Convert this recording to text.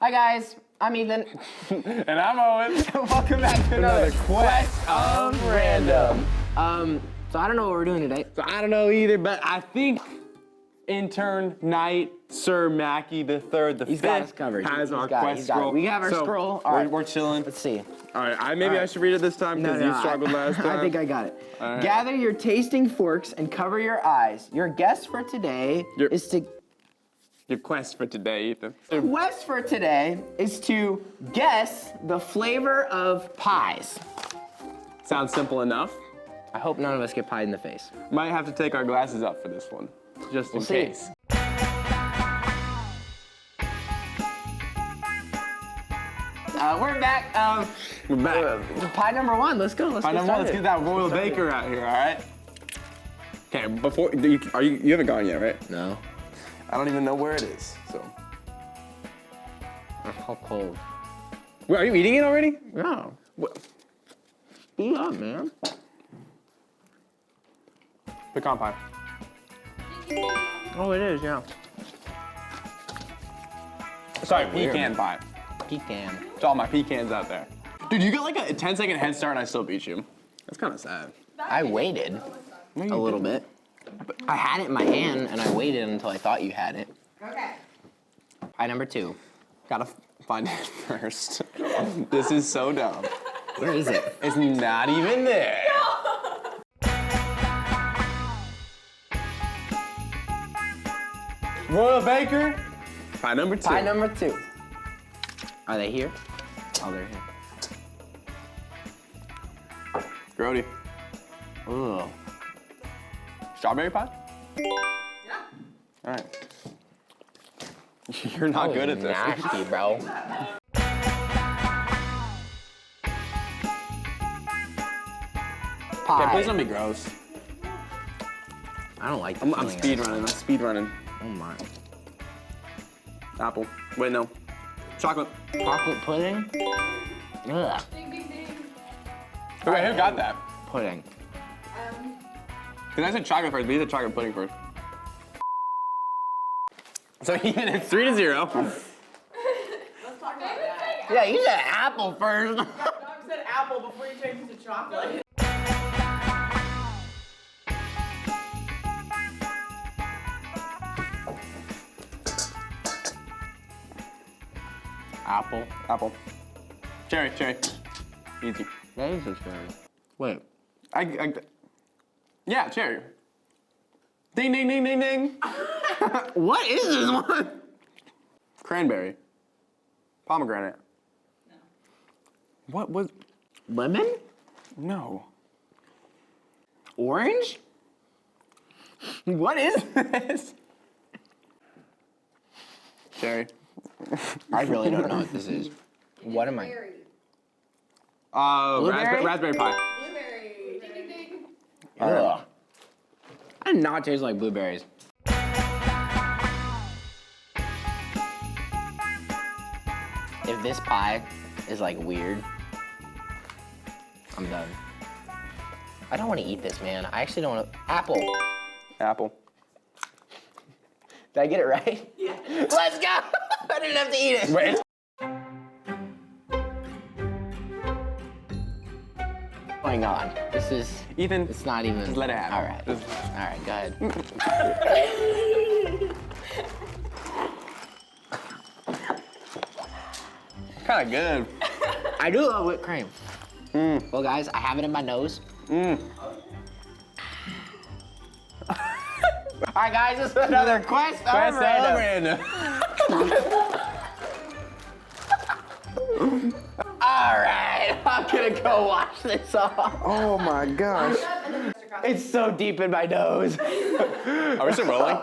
Hi guys, I'm Ethan. And I'm Owen. Welcome back to another Quest of Random. So I don't know what we're doing today. So I don't know either, but I think intern Knight Sir Mackey the Third, the He's Fifth, got us covered. has He's our got it, quest he's got it. scroll. We have our So scroll. All right. We're chilling. Let's see. All right, maybe I should read it this time because you struggled last time. I think I got it. All right. Gather your tasting forks and cover your eyes. Your guest for today is to... Your quest for today, Ethan. Quest for today is to guess the flavor of pies. Sounds simple enough. I hope none of us get pied in the face. Might have to take our glasses up for this one, just in see. case. We're back. We're back. Pie number one. Let's go. Let's All right, get number one, let's started. get that Royal Baker out here, all right? Okay, before, you haven't gone yet, right? No. I don't even know where it is, so. How cold? Wait, are you eating it already? No. What? Eat up, man. Pecan pie. Oh, it is, yeah. Sorry, weird. pecan pie. Pecan. To all my pecans out there. Dude, you got like a 10-second head start and I still beat you. That's kind of sad. I waited No, a you little didn't. bit. I had it in my hand and I waited until I thought you had it. Okay. Pie number two. Gotta find it first. This is so dumb. Where is it? It's not even there. Royal Baker. Pie number two. Pie number two. Are they here? Oh, they're here. Grody. Ugh. Strawberry pie? Yeah. All right. You're not good at this. Nasty, bro. Yeah, Pie. please don't be gross. I don't like the I'm feeling of speed it. running. I'm speed running. Oh my. Apple. Wait, no. Chocolate. Chocolate pudding? Ugh. Ding, ding, ding. Wait, who got that? Pudding. Because I said chocolate first, but he said chocolate pudding first. So even it's 3-0. Let's talk about that. Yeah, you said apple first. Dog said apple before you changed it to chocolate. Apple. Apple. Cherry, cherry. Easy. That is a cherry. Wait. Yeah, cherry. Ding, ding, ding, ding, ding. What is this one? Cranberry. Pomegranate. No. What was? Lemon? No. Orange? What is this? Cherry. I really don't know what this is. What am I? Berry. Blueberry? Raspberry pie. Blueberry. Ding, ding, ding. Ugh. I did not taste like blueberries. If this pie is like weird, I'm done. I don't want to eat this, man. I actually don't want to. Apple. Apple. Did I get it right? Yeah. Let's go! I didn't have to eat it. Wait. Going on. This is. Ethan, It's not even. just let it happen. All right. Just- All right. Go ahead. kind of good. I do love whipped cream. Well, guys, I have it in my nose. All right, guys, this is another quest. Quest of Random. All right, I'm gonna go wash this off. Oh my gosh. And then Mr. Coffee. It's so deep in my nose. Are we still rolling?